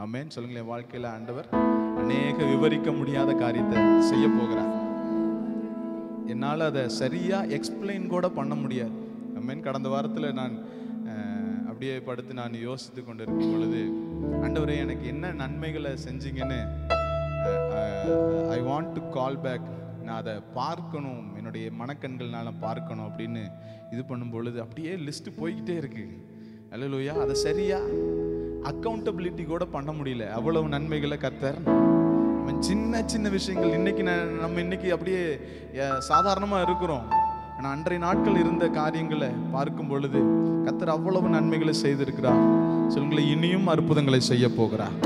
ஆமென். சொல்லுங்களேன். வாழ்க்கையில் ஆண்டவர் அநேக விவரிக்க முடியாத காரியத்தை செய்ய போகிறார். என்னால் அதை சரியாக எக்ஸ்பிளைன் கூட பண்ண முடியாது. ஆமென். கடந்த வாரத்தில் நான் அப்படியே படுத்து நான் யோசித்து கொண்டு இருக்கும் பொழுது, ஆண்டவரே எனக்கு என்ன நன்மைகளை செஞ்சீங்கன்னு I want to call back, நான் அதை பார்க்கணும், என்னுடைய மனக்கண்கள்னால பார்க்கணும் அப்படின்னு இது பண்ணும் பொழுது அப்படியே லிஸ்ட்டு போய்கிட்டே இருக்கு. அல்லேலூயா. அதை சரியா அக்கௌண்டபிலிட்டி கூட பண்ண முடியல, அவ்வளவு நன்மைகளை கர்த்தர். சின்ன சின்ன விஷயங்கள் இன்னைக்கு நம்ம இன்னைக்கு அப்படியே சாதாரணமாக இருக்கிறோம். ஆனால் அன்றைய நாட்கள் இருந்த காரியங்களை பார்க்கும் பொழுது கர்த்தர் அவ்வளவு நன்மைகளை செய்திருக்கிறார். சொல்லுங்களேன். இனியும் அற்புதங்களை செய்ய போகிறார்.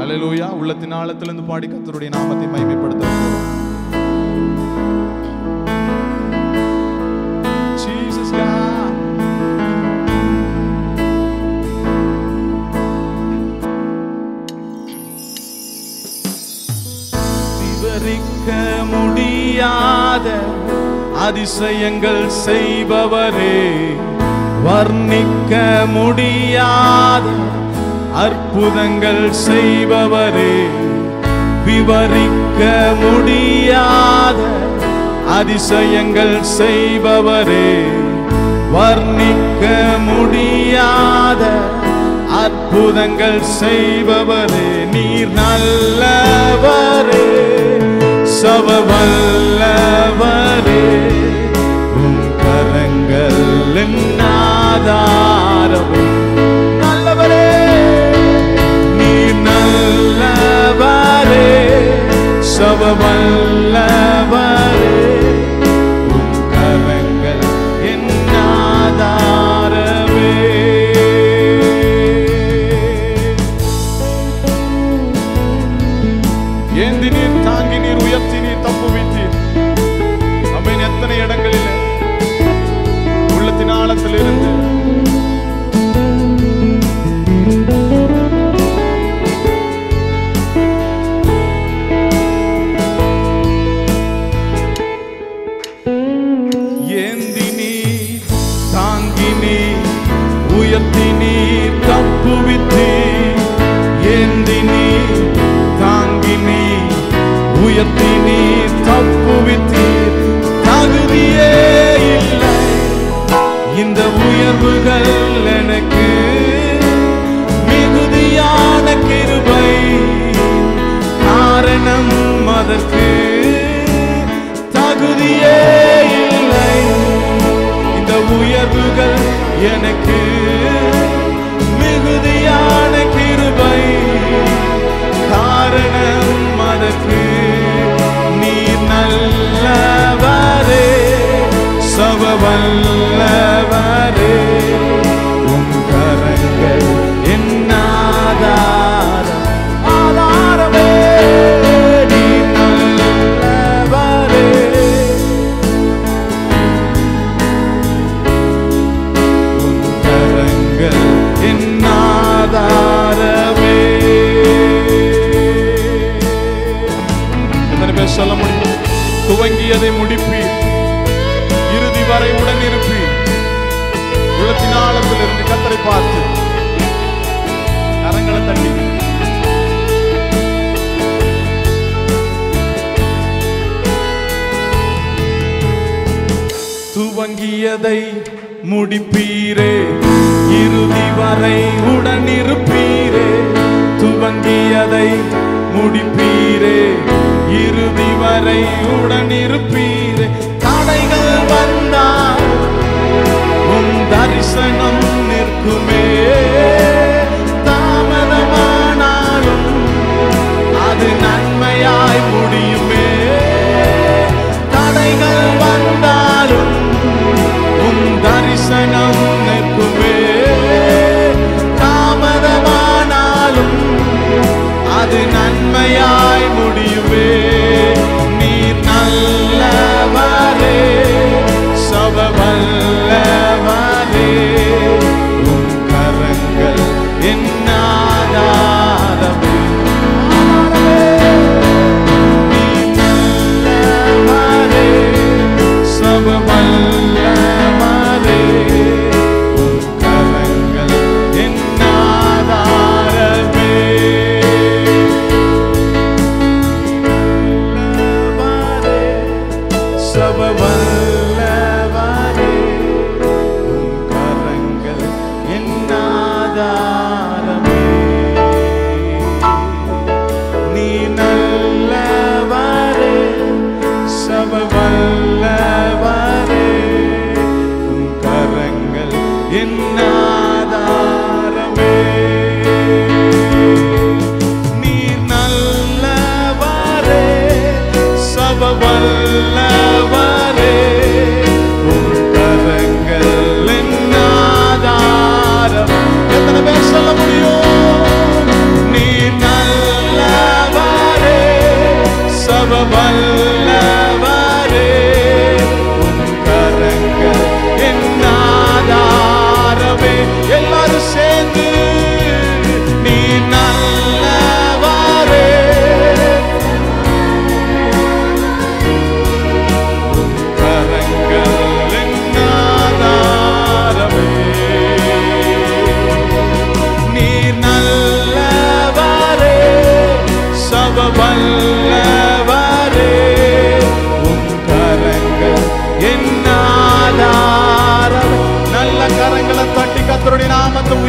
அல்லேலூயா. உள்ளத்தின் ஆழத்திலிருந்து பாடி கர்த்தருடைய நாமத்தை மகிமைப்படுத்த விவரிக்க முடியாத அதிசயங்கள் செய்பவரே, வர்ணிக்க முடியாத அற்புதங்கள் செய்பவரே, விவரிக்க முடியாத அதிசயங்கள் செய்பவரே, வர்ணிக்க முடியாத அற்புதங்கள் செய்பவரே, நீர் நல்லவரே, சர்வவல்லவரே, உம் கரங்கள் ஆதாரமே. நல்லவரே, நீர் நல்லவரே, சர்வவல்லவரே, உம் கரங்கள் என் ஆதாரமே. ஏந்தி நீர், தாங்கி நீர், உயர்த்தி நீர், தப்புவித்தீர். ஆமென். எத்தனை இடங்களில் உள்ளத்தின் ஆழத்தில் இருந்து ஏந்தி நீர், தாங்கி நீர், உயர்த்தி நீர், தப்புவித்தீர். ஏந்தி நீர், தாங்கி நீர், உயர்த்தி நீர், தப்புவித்தீர். தகுதியே இல்லை இந்த உயர்வுகள் எனக்கு, மிகுதியான கிருபை காரணம் அதற்கு. தகுதியே இல்லை இந்த உயர்வுகள் எனக்கு, மிகுதியான கிருபை காரணம் அதற்கு. நீர் நல்லவரே, சர்வவல்லவரே, உம் கரங்கள் என் ஆதாரம். ஆதாரமே, நீர் நல்லவரே, உம் கரங்கள் என் ஆதாரமே. எத்தனை பேர் சொல்ல முடியும்? துவங்கியதை முடிப்பீர், இறுதி வரை உடன் இருப்பீர். உள்ளத்தின் ஆழத்தில் இருந்து கர்த்தரை பார்த்து கரங்களை தட்டி துவங்கியதை முடிப்பீரே, இறுதி வரை உடன் இருப்பீரே. துவங்கியதை முடிப்பீரே, இறுதி வரை உடன் இருப்பீரே. தடைகள் வந்தால் உம் தரிசனம் நிற்குமே, தாமதமானாலும் அது நன்மையாய் முடியுமே. தடைகள் வந்தாலும் உம் தரிசனம் நிற்குமே, தாமதமானாலும் அது நன்மையாய் முடியுமே. நீர் நல்லவரே, சர்வவல்லவரே, உம் கரங்கள்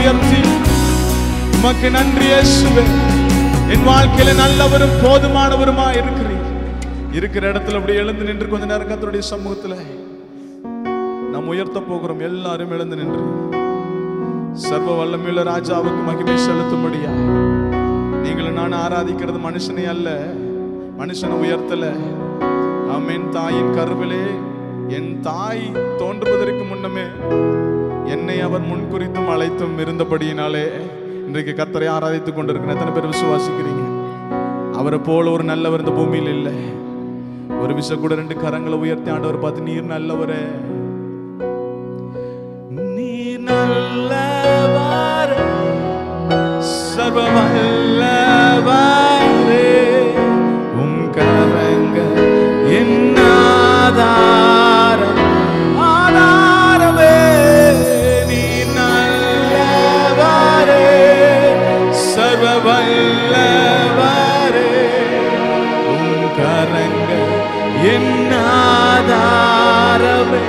உயர்த்தி உமக்கு நன்றி இயேசுவே. என் வாழ்க்கையில நல்லவரும் போதுமானவருமா இருக்கிறீர். இருக்கிற இடத்துல அப்படி எழுந்து நின்று கொஞ்ச நேரம் கர்த்தருடைய சமூகத்துல நாம் உயர்த்த போகிறோம். எல்லாரும் எழுந்து நின்று சர்வ வல்லமையுள்ள ராஜாவுக்கு மகிமை செலுத்தும்படியா. நீங்களும் நான் ஆராதிக்கிறது மனுஷனை அல்ல, மனுஷனை உயர்த்தல. ஆமென். தாயின் கருவிலே என் தாய் தோன்றுவதற்கு முன்னமே என்னை அவர் முன்குறித்தும் அழைத்தும் இருந்தபடியினாலே இன்றைக்கு கர்த்தரை ஆராதித்துக் கொண்டிருக்கிற எத்தனை பேர் விசுவாசிக்கிறீங்க? அவரை போல ஒரு நல்லவர் இந்த பூமியில் இல்லை. ஒரு விஷயம் கூட ரெண்டு கரங்களை உயர்த்தி ஆண்டவர் பார்த்து நீர் நல்லவரே, நீர் நல்லவர், சர்வ வல்லவரே, உம் கரங்கள் என் ஆதாரம், ஆதாரமே. நீர் நல்லவரே, சர்வ வல்லவரே, உம் கரங்கள் என் ஆதாரமே.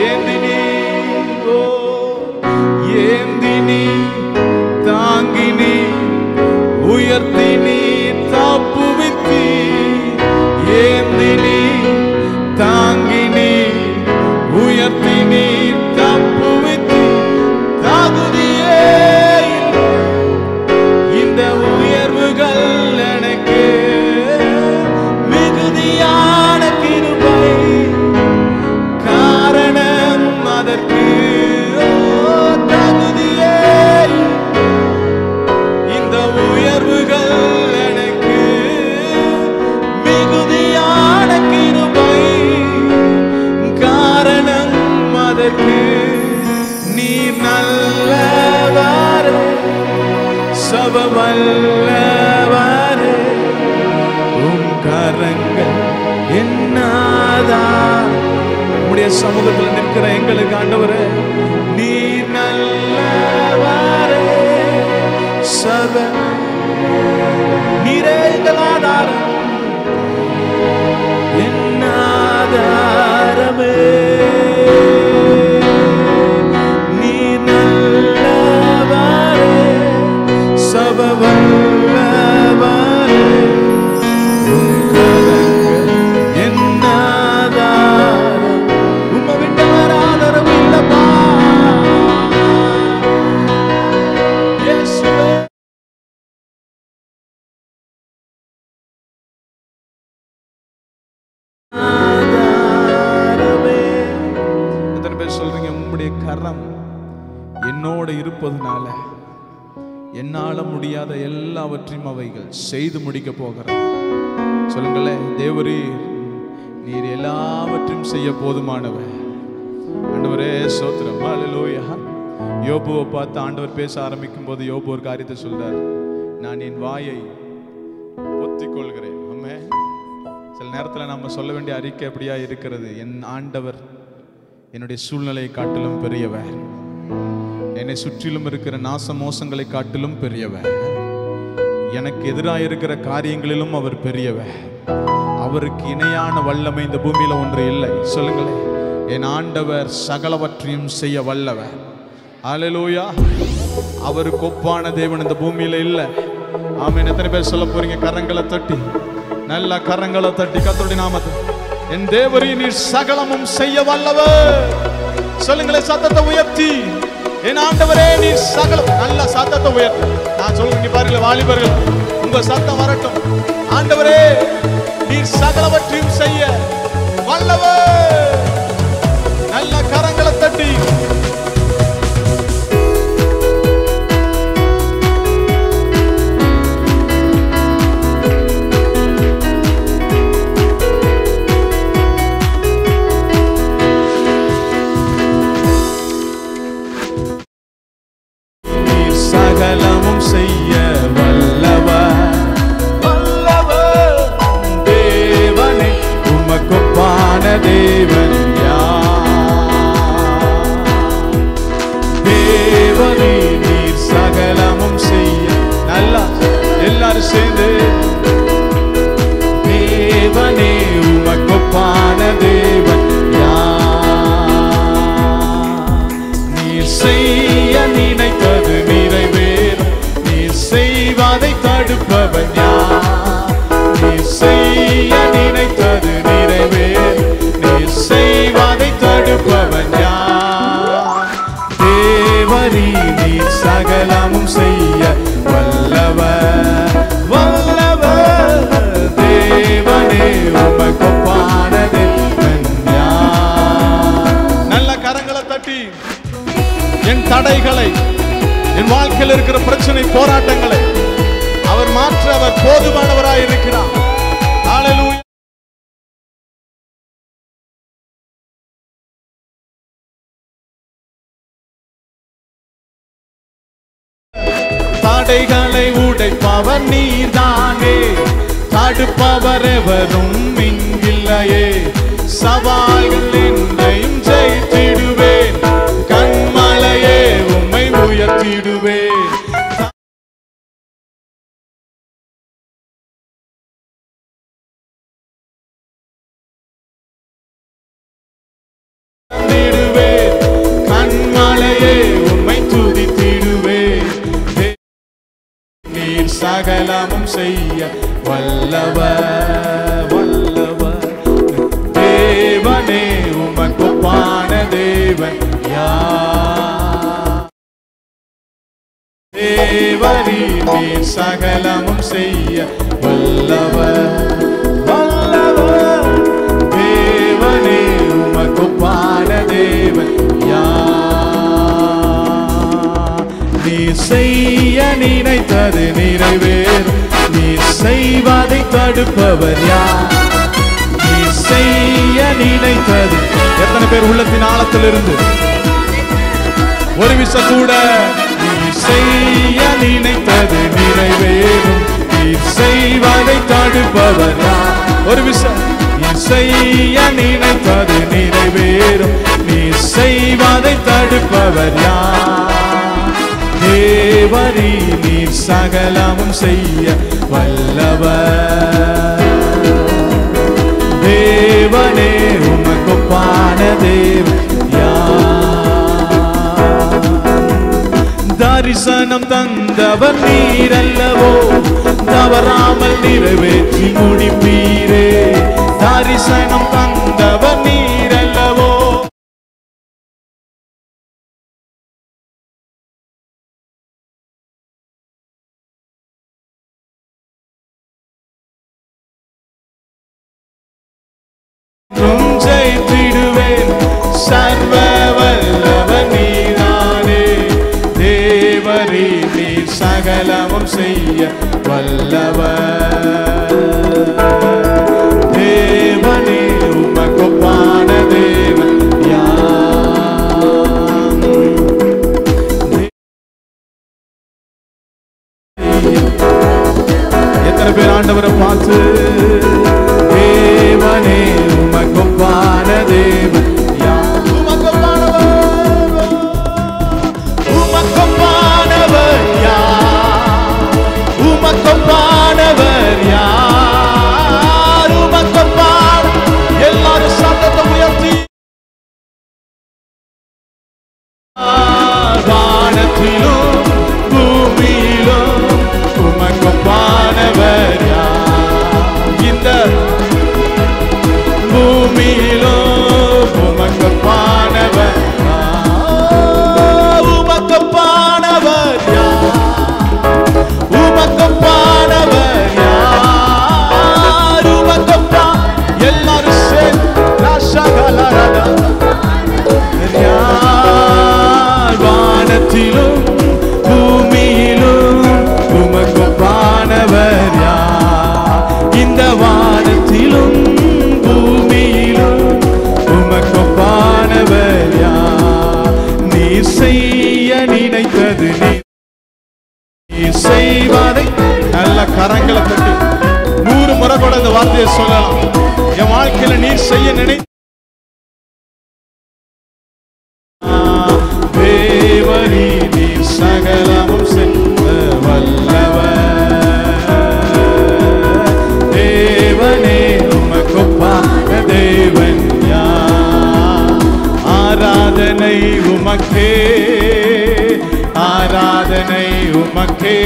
ஏந்தினி ஓ ஏந்தினி தாங்கினி உயர்த்தினி தப்புவித்தி. ஏந்தினி தாங்கினி உயர்த்தினி தப்புவித்தி. தகுதியே இந்த உயர்வுகள் எனக்கு மிகுதியான கிருபை, காரணம் அதற்கு தகுதியே இந்த உயர்வுகள் எனக்கு மிகுதியான கிருபை, காரணம் அதற்கு நீர் நல்லவர், சர்வ வல்லவர், உம் கரங்கள் என்னாதா. உம்முடைய சமூகத்தில் நிற்கிற எங்களுக்கு ஆண்டவரே நீர் நல்லவரே, சர்வ நீரே எங்கள் ஆதாரம், என் ஆதாரமே. நீர் நல்லவரே, சர்வ வல்லவரே, உம் கரங்கள் என் ஆதாரம். உம்மை விட்ட வேறு ஆதாரம் இல்லப்பா இயேசுவே. எத்தனை பேர் சொல்றீங்க உம்முடைய கரம் என்னோட இருப்பதுனால என்னால முடியாத எல்லாவற்றையும் அவைகள் செய்து முடிக்க போகிறது? சொல்லுங்களேன். தேவரீர் நீர் எல்லாவற்றையும் செய்ய போதுமானவர். ஆண்டவரே ஸ்தோத்திரம். ஹல்லேலூயா. யோபுவை பார்த்து ஆண்டவர் பேச ஆரம்பிக்கும் போது யோபு ஒரு காரியத்தை சொல்றார், நான் என் வாயை பொத்திக் கொள்கிறேன். ஆமென். சில நேரத்தில் நம்ம சொல்ல வேண்டிய அறிக்கை அப்படியா இருக்கிறது, என் ஆண்டவர் என்னுடைய சூழ்நிலையை காட்டிலும் பெரியவர், என்னை சுற்றிலும் இருக்கிற நாச மோசங்களை காட்டிலும் பெரியவர், எனக்கு எதிராக இருக்கிற காரியங்களிலும் அவர் பெரியவர். அவருக்கு இணையான வல்லமை இந்த பூமியில ஒன்று இல்லை. சொல்லுங்களேன். என் ஆண்டவர் சகலவற்றையும் செய்ய வல்லவர். ஹல்லேலூயா. அவருக்கு ஒப்பான தேவன் இந்த பூமியில இல்லை. ஆமென். எத்தனை பேர் சொல்ல போறீங்க? கரங்களை தட்டி, நல்ல கரங்களை தட்டி கர்த்தருடைய நாமத்தை, என் தேவரே நீர் சகலமும் செய்ய வல்லவர். சொல்லுங்களேன் சத்தத்தை உயர்த்தி, என் ஆண்டவரே நீர் சகலம். நல்ல சத்தத்தை உயர்த்தி நான் சொல்லுங்க பாருங்க வாலிபர்கள், உங்க சத்தம் வரட்டும். ஆண்டவரே நீர் சகலவற்றையும் செய்ய வல்லவர். நல்ல கரங்களை தட்டி சகலமும் செய்ய வல்லவர். வல்லவர் தேவனே, உமக்கு ஒப்பான தேவன் யார்? தடுப்பவன் யார்? நீ செய்ய நினைத்தது நிறைவேறும், நீ செய்வதை தடுப்பவன் யார்? தேவரீ நீ சகலமும் செய்ய வல்லவர், வல்லவர். தேவனே உமக்கொப்பானது யார்? நல்ல கரங்களை தட்டி என் தடைகளை, என் வாழ்க்கையில் இருக்கிற பிரச்சனை போராட்டங்களை அவர் மாற்ற அவர் போதுமானவராய் இருக்கிறார். ஹல்லேலூயா. தடைகளை உடைப்பவர் நீர்தானே, தடுப்பவர் எவரும் இங்கில்லையே. சவால்கள் என்றையும் ஜெயித்திடுவேன், கண்மலையே உம்மை உயர்த்திடுவேன். கண்மலையே உம்மை துதித்திடுவேன். நீர் சகலமும் செய்ய வல்லவர், வல்லவர். தேவனே உமக்கொப்பான தேவன் யார்? தேவரீ நீர் சகலமும் செய்ய வல்லவர், வல்லவர். தேவனே உமக்கொப்பான தேவன் யார்? நீ செய்ய நினைத்தது நிறைவேறும், நீ செய்வதை தடுப்பவர் யார்? நீ செய்ய நினைத்தது. எத்தனை பேர் உள்ளத்தின் ஆழத்திலிருந்து ஒரு விஷயம் கூட நீ செய்ய நினைத்தது நிறைவேறும், நீ செய்வதை தடுப்பவர் யார்? ஒரு விஷயம், நீ செய்ய நினைத்தது நிறைவேறும், நீ செய்வதை தடுப்பவர் யார்? தேவரீ நீர் சகலமும் செய்ய வல்லவர். தேவனே உமக்கொப்பான தேவன் யார்? தரிசனம் தந்தவர் நீரல்லவோ, தவறாமல் நிறைவேற்றி முடிப்பீரே. தரிசனம் தந்தவர் நீரல்லவோ, ஜெயித்திடுவேன். சர்வ வல்லவர் நீரானே. தேவரீ நீர் சகலமும் செய்ய வல்லவர். தேவனே உமக்கொப்பான தேவன் யார்? எத்தனை பேர் ஆண்டவரை பார்த்து தேவனே உமக்கொப்பான தேவன் யார்? உமக்கொப்பானவர் யார்? உமக்கொப்பானவர் யார்? உமக்கொப்பான எல்லாரும் சத்தத்தை உயர்த்தி வானத்திலும் பூமியிலும் உமக்கொப்பானவர் யார்? இந்த பூமியிலும் உமக்கொப்பானவர் யார்? உமக்கொப்பானவர் யார்? உமக்கொப்பானவர் யார்? உமக்கொப்பா எல்லாரும் சேர்ந்து ராஷகலரதா யார்? வானத்திலும் பூமியிலும் உமக்கொப்பானவர் யார்? இந்த வானத்திலும் பூமியிலும் உமக்கொப்பானவர் யார்? நீ செய்ய நினைத்தது நீ செய்வதை. நல்ல கரங்களை தட்டி 100 முறை கூட இந்த வார்த்தையை சொல்லலாம். என் வாழ்க்கையில நீ செய்ய நினை. தேவரீ நீ சகலமும் செய்ய வல்லவர். தேவனே உமக்கொப்பான தேவன் யார்? ஆராதனை உமக்கே, ஆராதனை உமக்கே,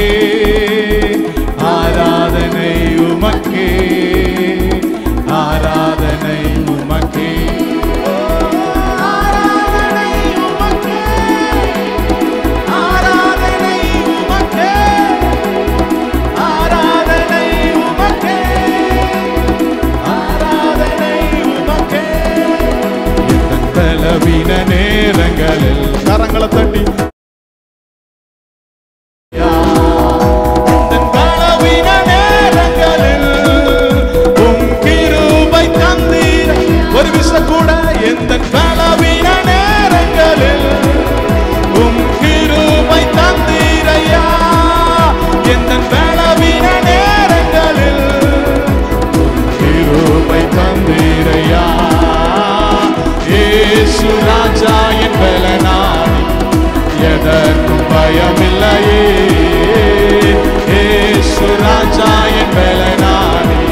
என் பலவீன நேரங்களில் கிருபை தந்தீரையா. இயேசு ராஜா என் பலனானி, எதற்கும் பயமில்லையே. இயேசு ராஜா என் பலனானி,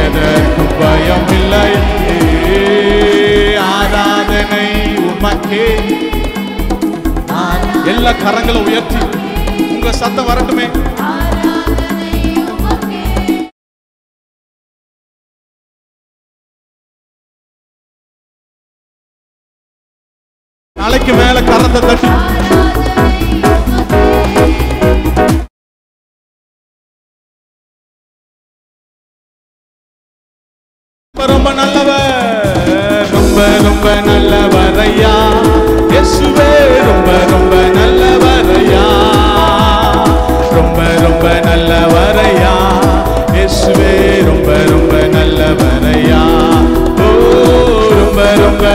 எதற்கும் பயமில்லையே. ஆராதனை உமக்கே. எல்லா கரங்களை உயர்த்தி உங்க சத்தம் வரட்டுமே. நாளைக்கு மேல கரத்தை தட்டி ரொம்ப நல்லவர், ரொம்ப ரொம்ப நல்லவரையா. இயேசுவே ரொம்ப ரொம்ப நல்லவரையா, ரொம்ப ரொம்ப நல்லவரையா. இயேசுவே ரொம்ப ரொம்ப நல்லவரையா. ஓ ரொம்ப ரொம்ப.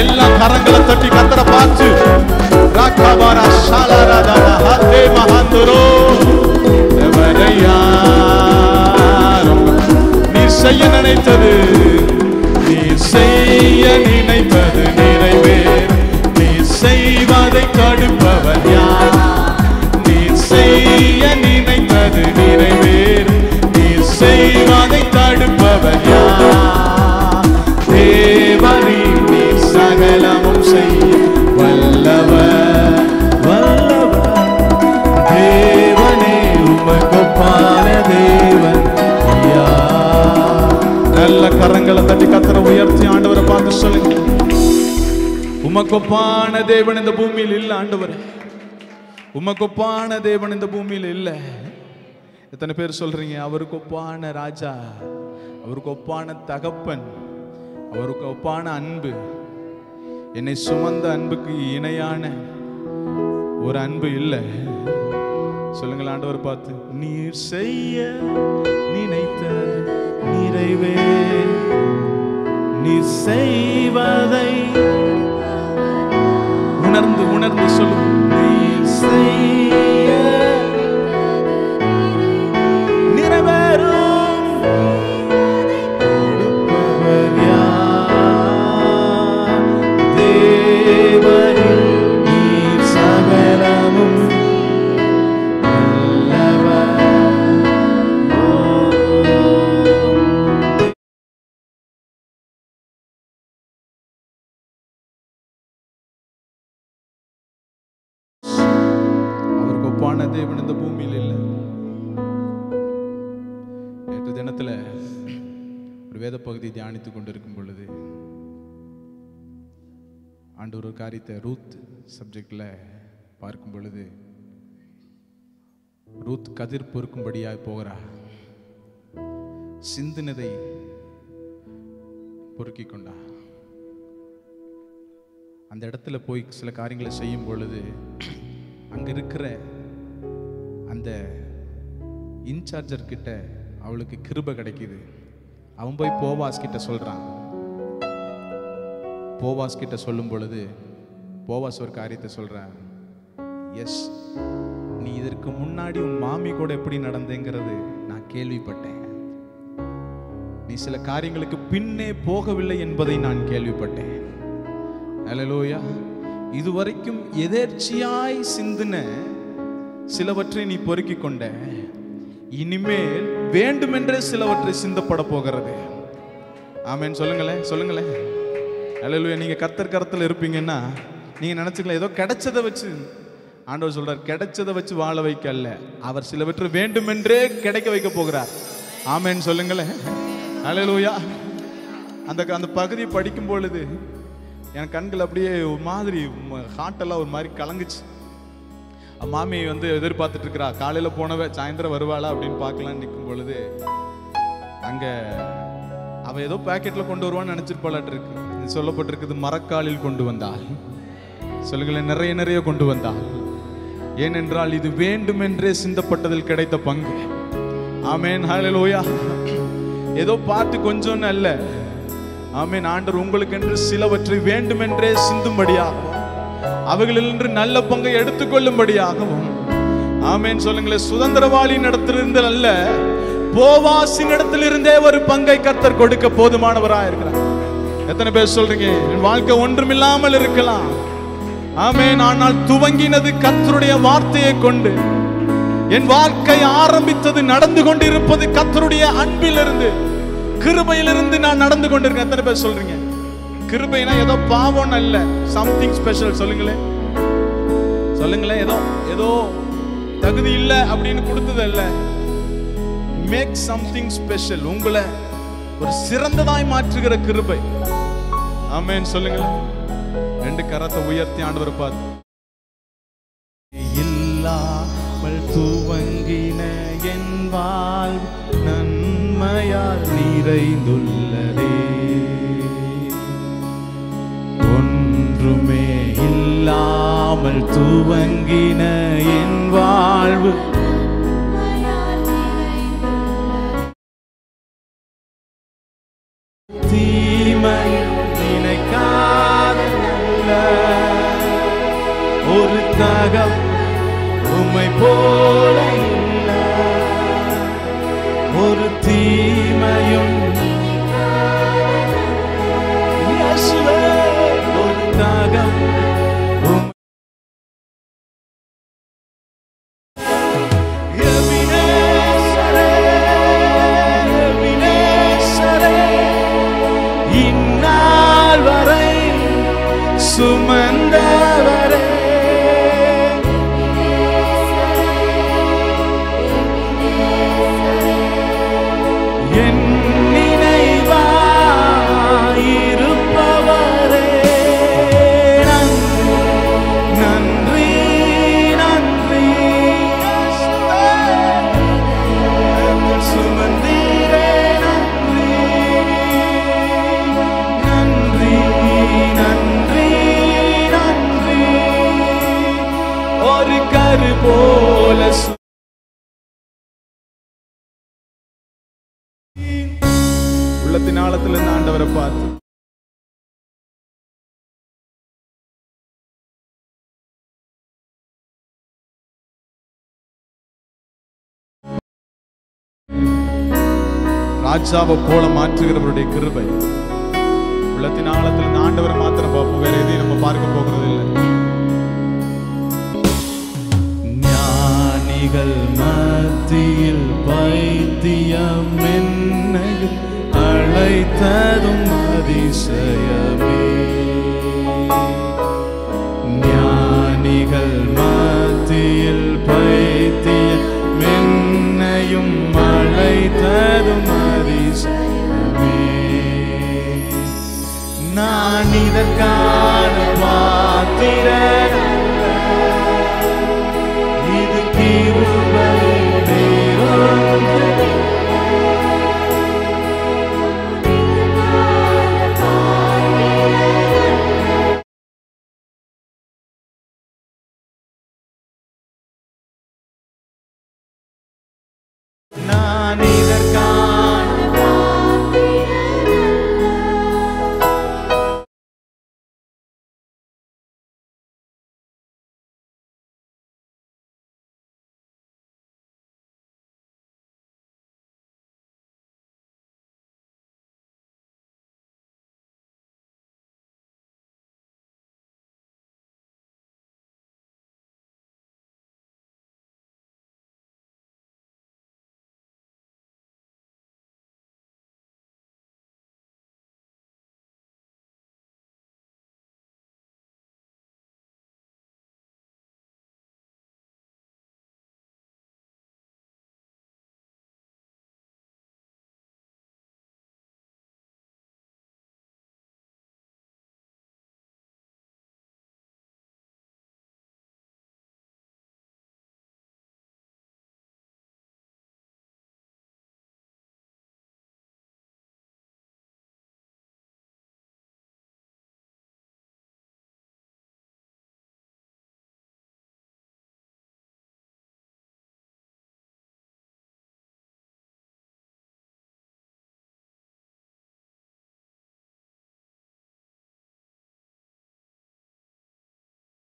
எல்லா கரங்களை தட்டி கத்தரை பார்த்து ராகவாரா ஷாலாராதானா ஹதே மஹாந்துரோ தேவரையா. நீ செய்ய நினைத்தது, நீ செய்ய நினைப்பது நிறைவேறும். நீ செய்வதை தடுப்பவன் யார்? நீ செய்ய நினைப்பது நிறைவேறும். நீ செய்வதை தடுப்பவன் யார்? தேவனே நீ சகலமும் செய்ய வல்லவர், வல்லவர். தேவனே உமக்கொப்பான தேவன் யார்? நல்ல கரங்களை தட்டி கத்தரை உயர்த்தி ஆண்டவரை பார்த்து சொல்லுங்க. உமக்கொப்பான தேவன் இந்த பூமியில் இல்ல ஆண்டவரே. உமக்கொப்பான தேவன் இந்த பூமியில் இல்ல. எத்தனை பேர் சொல்றீங்க அவருக்கு ஒப்பான ராஜா, அவருக்கு ஒப்பான தகப்பன், அவருக்கு ஒப்பான அன்பு, என்னை சுமந்த அன்புக்கு இணையான ஒரு அன்பு இல்லை? சொல்லுங்கள் ஆண்டவர் பார்த்து. நீர் செய்ய நினைத்த நிறைவே, நீ செய்வதை உணர்ந்து உணர்ந்து சொல்லும். நீ செய்ய நிறைவேறும் தேவனில் நீர் சகலமும் தேவன் இந்த பூமியில் இல்லை. நேற்று தினத்துல ஒரு வேத பகுதி தியானித்துக் கொண்டிருக்கும் பொழுது ஆண்டவர் ஒரு காரியத்தை ரூத் சப்ஜெக்ட்ல பார்க்கும் பொழுது, ரூத் கதிர் பொறுக்கும்படியாய் போகிறா. சிந்தினதை பொறுக்கி கொண்டா. அந்த இடத்துல போய் சில காரியங்களை செய்யும் பொழுது அங்க இருக்கிற அந்த இன்சார்ஜர் கிட்ட அவளுக்கு கிருபை கிடைக்குது. அவன் போய் போவாஸ் கிட்ட சொல்றான். போவாஸ் கிட்ட சொல்லும் பொழுது போவாஸ் ஒரு காரியத்தை சொல்றான். எஸ், நீ இதற்கு முன்னாடி உன் மாமி கூட எப்படி நடந்தேங்கிறது நான் கேள்விப்பட்டேன். நீ சில காரியங்களுக்கு பின்னே போகவில்லை என்பதை நான் கேள்விப்பட்டேன். அல்லேலூயா. இதுவரைக்கும் எதேர்ச்சியாய் சிந்தின சிலவற்றை நீ பொறுக்கி கொண்ட, இனிமேல் வேண்டுமென்றே சிலவற்றை சிந்தப்பட போகிறது. ஆமென். சொல்லுங்களேன், சொல்லுங்களேன். அல்லேலூயா. நீங்க கர்த்தர் கரத்தில் இருப்பீங்கன்னா நீங்க நினைச்சுக்கலாம் ஏதோ கிடைச்சதை வச்சு. ஆண்டவர் சொல்றார், கிடைச்சதை வச்சு வாழ வைக்க அல்ல, அவர் சிலவற்றை வேண்டுமென்றே கிடைக்க வைக்க போகிறார். ஆமென். சொல்லுங்களேன். அல்லேலூயா. அந்த பகுதி படிக்கும் பொழுது என் கண்கள் அப்படியே ஒரு மாதிரி ஹார்ட்டெல்லாம் ஒரு மாதிரி கலங்குச்சு. மாமி எதிர்பார்த்துட்டு இருக்கிறா, காலையில போனவ சாயந்தரம் வருவாளா அப்படின்னு பார்க்கலான்னு நிற்கும் பொழுது அங்க அவ ஏதோ பாக்கெட்ல கொண்டு வருவான்னு நினைச்சிருப்பாளாட்டு இருக்கு. சொல்லப்பட்டிருக்குது, மரக்காலில் கொண்டு வந்தாள். சொல்லுங்களேன், நிறைய நிறைய கொண்டு வந்தாள். ஏனென்றால் இது வேண்டுமென்றே சிந்தப்பட்டதில் கிடைத்த பங்கு. ஆமென். ஹல்லேலூயா. ஏதோ பார்த்து கொஞ்சம் அல்ல. ஆமென். ஆண்டவர் உங்களுக்கு என்று சிலவற்றை வேண்டுமென்றே சிந்தும்படியாகவும், அவைகளில் நல்ல பங்கை எடுத்துக்கொள்ளும்படியாகவும் ஆமென் சொல்லுங்களேன். சுதந்திரவாளியின் இடத்திலிருந்து அல்ல, போவாசின் இடத்திலிருந்தே ஒரு பங்கை கர்த்தர் கொடுக்க போதுமானவராக இருக்கிறார். எத்தனை பேர் சொல்றீங்க என் வாழ்க்கை ஒன்றுமில்லாமல் இருக்கலாம், ஆமென், ஆனால் துவங்கினது கர்த்தருடைய வார்த்தையை கொண்டு, என் வாழ்க்கை ஆரம்பித்தது நடந்து கொண்டிருப்பது கர்த்தருடைய அன்பிலிருந்து, கிருபையிலிருந்து நான் நடந்து கொண்டிருக்கேன். எத்தனை பேர் சொல்றீங்க? கிருபைனா ஏதோ பாவம் அல்ல, சம்திங் ஸ்பெஷல். சொல்லுங்களேன் சொல்லுங்களேன். ஏதோ ஏதோ தகுதி இல்லை அப்படின்னு கொடுத்தது அல்ல. மேக் சம்திங் ஸ்பெஷல், உங்களை ஒரு சிறந்ததாய் மாற்றுகிற கிருபை. ஆமென் சொல்லுங்களேன். ரெண்டு கரத்தை உயர்த்தி ஆண்டவரை பார்த்து, இல்லாமல் துவங்கின என் வாழ்வு நன்மையால் நிறைந்துள்ளதே, ஒன்றுமே இல்லாமல் துவங்கின என் வாழ்வு தீமை நினைக்காத நல்ல ஒரு தகம் உம்மை போல இல்ல, ஒரு தீமையும் இயேசுவே, ஒரு தகம் இந்நாள் வரை சுமந்தவரே, என் நினைவாயிருப்பவரே, நன்றி நன்றி சுமந்தீரே, நன்றி நன்றி நன்றி, ஒரு கரு போல உள்ளத்தின் ஆழத்திலிருந்து ஆண்டவரை பார்த்து, ராஜாவை போல மாற்றுகிறவருடைய கிருபை. உள்ளத்தின் ஆழத்திலிருந்து ஆண்டவரை மாத்திரம் பார்ப்போம், வேற எதையும் நம்ம பார்க்க போகிறது இல்லை. ஞானிகள் மத்தியில் பைத்தியம் என்னையும் அழைத்ததும் அதிசயமே, ஞானிகள் மத்தியில் பைத்தியம் என்னையும் அழைத்ததும் அதிசயமே, நான் இதற்கான பாத்திரன் அல்ல, இது கிருபை வேறொன்று, நான் இதற்கான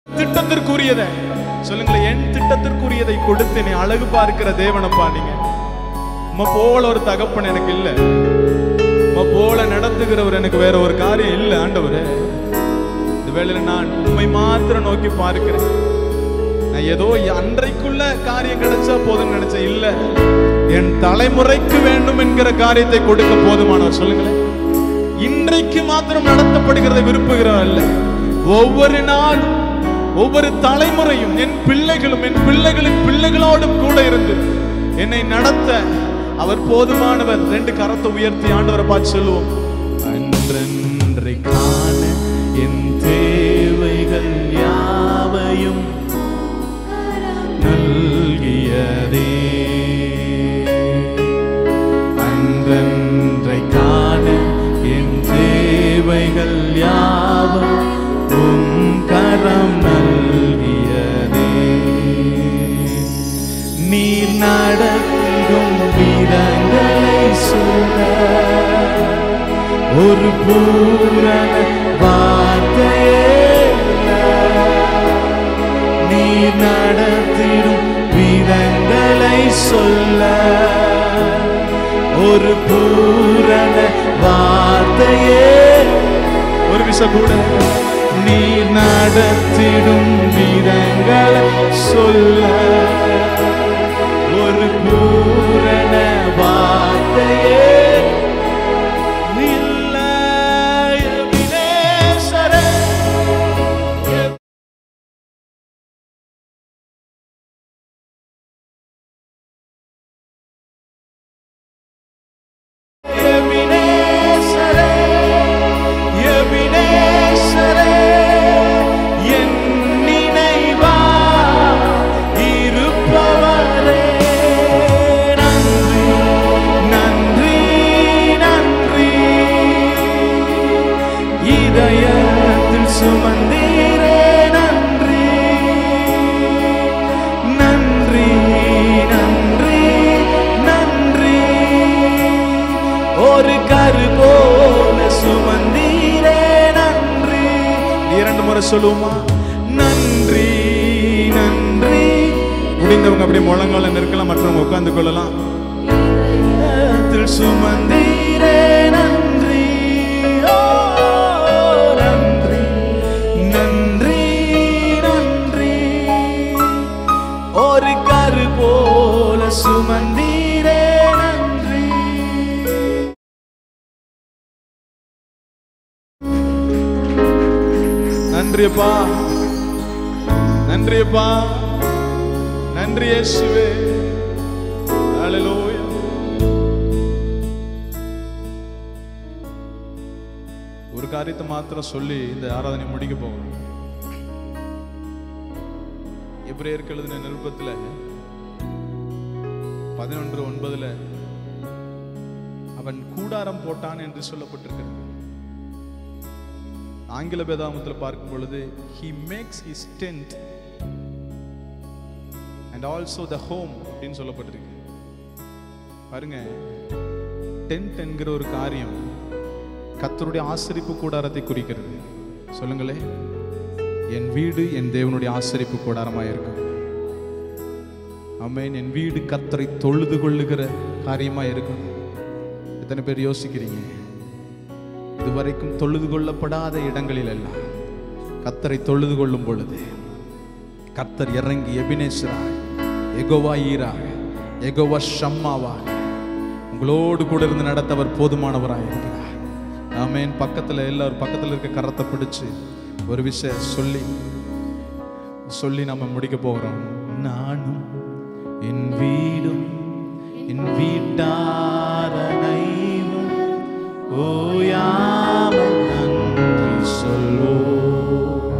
திட்டத்திற்குரியதை சொல்லுங்களேன், என் திட்டத்திற்குரியதை கொடுத்து என்னை அழகு பார்க்கிற தேவனப்பா நீங்க. உம்மை போல ஒரு தகப்பன் எனக்கு இல்லை, உம்மை போல நடத்துகிறவர் எனக்கு வேற ஒரு காரியம் இல்லை ஆண்டவரே. இந்த வேளையில நான் உண்மை மாத்திரம் நோக்கி பார்க்கிறேன். நான் ஏதோ அன்றைக்குள்ள காரியம் கிடைச்சா போதும்னு நினைச்சேன். இல்ல, என் தலைமுறைக்கு வேண்டும் என்கிற காரியத்தை கொடுக்க போதுமானவர். சொல்லுங்களேன், இன்றைக்கு மாத்திரம் நடத்தப்படுகிறதை விரும்புகிறவர் அல்ல. ஒவ்வொரு நாளும் ஒவ்வொரு தலைமுறையும் என் பிள்ளைகளும் என் பிள்ளைகளின் பிள்ளைகளோடும் கூட இருந்து என்னை நடத்த அவர் போதுமானவர். 2 கரத்தை உயர்த்தி ஆண்டவரை பார்த்து சொல்லுவோம். அன்றன்றை காண என் தேவைகள் யாவையும் நல்கியதே, அன்றன்றை காண என் தேவைகள் யாவும் உம் கரம் நல்கியதே. நீர் நடத்திடும் விதங்களை சொல்ல ஒரு பூரண வார்த்தையே, நீர் நடத்திடும் விதங்களை சொல்ல ஒரு பூரண வார்த்தையே. ஒரு விஷயம் கூட, நீர் நடத்திடும் விதங்களை சொல்ல ஒரு பூரண வார்த்தையே. சொல்லுமா, நன்றி நன்றி. முடிந்தவங்க அப்படியே முழங்கால நிற்கலாம், மற்றவங்க உட்கார்ந்து கொள்ளலாம். சுமந்தீரே நன்றி, நன்றி நன்றி நன்றி. ஒரு கரு போல சுமந்தீரே நன்றி. நன்றியப்பா, நன்றியப்பா, நன்றி இயேசுவே. ஹல்லேலூயா. ஒரு காரியத்தை மாத்திரம் சொல்லி இந்த ஆராதனை முடிக்க போகிறோம். எபிரேயருக்கு எழுதின நிருபத்தில் 11:9 அவன் கூடாரம் போட்டான் என்று சொல்லப்பட்டிருக்கிறது. ஆங்கில வேதாகமத்தில் பார்க்கும் பொழுது he makes his tent and also the home அப்படின்னு சொல்லப்பட்டிருக்கு. பாருங்க, டென்ட் என்கிற ஒரு காரியம் கர்த்தருடைய ஆசரிப்பு கூடாரத்தை குறிக்கிறது. சொல்லுங்களே, என் வீடு என் தேவனுடைய ஆசரிப்பு கூடாரமாக இருக்கும். ஆமென். என் வீடு கர்த்தரை தொழுது கொள்ளுகிற காரியமாக இருக்கும். எத்தனை பேர் யோசிக்கிறீங்க? இதுவரைக்கும் தொழுது கொள்ளப்படாத இடங்களில் எல்லாம் கர்த்தரை தொழுது கொள்ளும் பொழுது கர்த்தர் இறங்கி எபினேசராக, யெகோவா ஈராக, யெகோவா ஷம்மாவாக உங்களோடு கூட இருந்து நடத்த அவர் போதுமானவராக இருக்கிறார். ஆமென். பக்கத்தில் எல்லாரும் பக்கத்தில் இருக்க கரத்தை பிடிச்சு ஒரு விஷயம் சொல்லி நம்ம முடிக்க போகிறோம். நானும் என் வீடும் என் வீட்டாரனை ஓயாமல் நன்றி சொல்வோம்.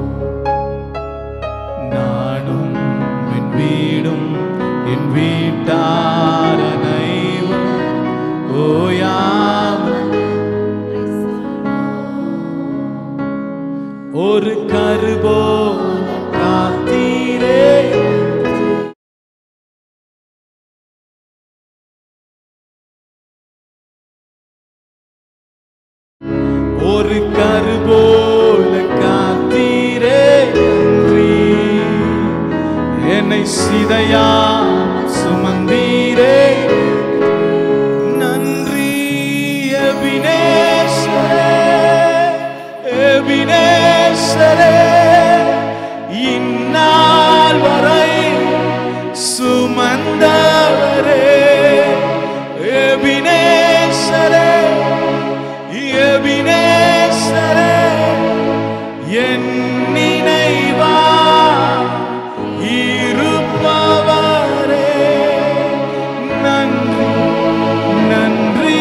நானும் என் வீடும் என் வீட்டாரனை ஓயாமல் ஒரு கருபோ காத்தீரே. ஒரு கருபோல காத்தீரே நன்றி சிதையா சுமந்தீரே நன்றி எபினேசரே எபினேசரே இந்நாள் வரை சுமந்தவரே எபினேசரே எபினேசரே என் நினைவா இருப்பவரே நன்றி நன்றி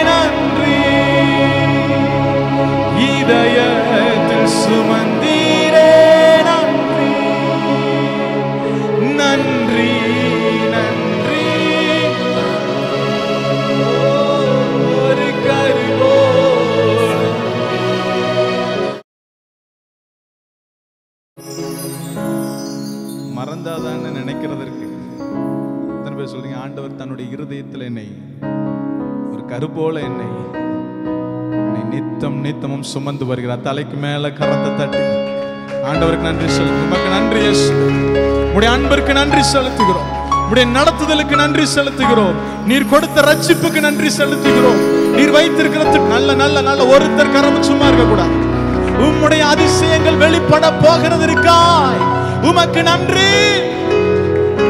நன்றி இதயத்தில் சுமந்தீரே நன்றி நன்றி நன்றி ஒரு கருவோ மறந்தாதான்னு நினைக்கிறதற்கு எத்தனை பேர் சொல்றீங்க ஆண்டவர் தன்னுடைய இருதயத்தில் என்னை ஒரு கரு போல என்னை நித்தம் நித்தமும் சுமந்து வருகிறார். தலைக்கு மேல கரத்தை தட்டி ஆண்டவருக்கு நன்றி சொல்லுங்க. உமக்கு நன்றி இயேசு. உம்முடைய அன்பிற்கு நன்றி செலுத்துகிறோம். உம்முடைய நடத்துதலுக்கு நன்றி செலுத்துகிறோம். நீர் கொடுத்த ரட்சிப்புக்கு நன்றி செலுத்துகிறோம். நீர் வைத்திருக்கிறது நல்ல நல்ல நல்ல ஒருத்தர் கரம் சும்மா இருக்க கூடாது. உம்முடைய அதிசயங்கள் வெளிப்பட போகிறதற்காய் உமக்கு நன்றி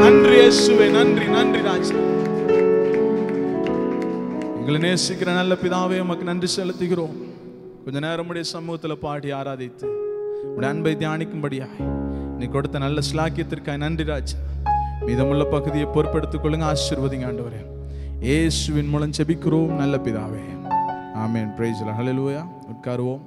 நன்றி இயேசுவே. நன்றி நன்றி ராஜா. எங்களை நேசிக்கிற நல்ல பிதாவே உமக்கு நன்றி செலுத்துகிறோம். கொஞ்ச நேரம் உடைய சமூகத்தில் பாடி ஆராதித்து உடைய அன்பை தியானிக்கும்படியாய் நீ கொடுத்த நல்ல ஸ்லாக்கியத்திற்காய் நன்றி ராஜா. மீதமுள்ள பகுதியை பொறுப்பெடுத்துக் கொள்ளுங்க. ஆசீர்வதிங்க ஆண்டவரே. இயேசுவின் மூலம் ஜெபிக்கிறோம் நல்ல பிதாவே. Amen. Praise the Lord. Hallelujah. உட்காருவோம்.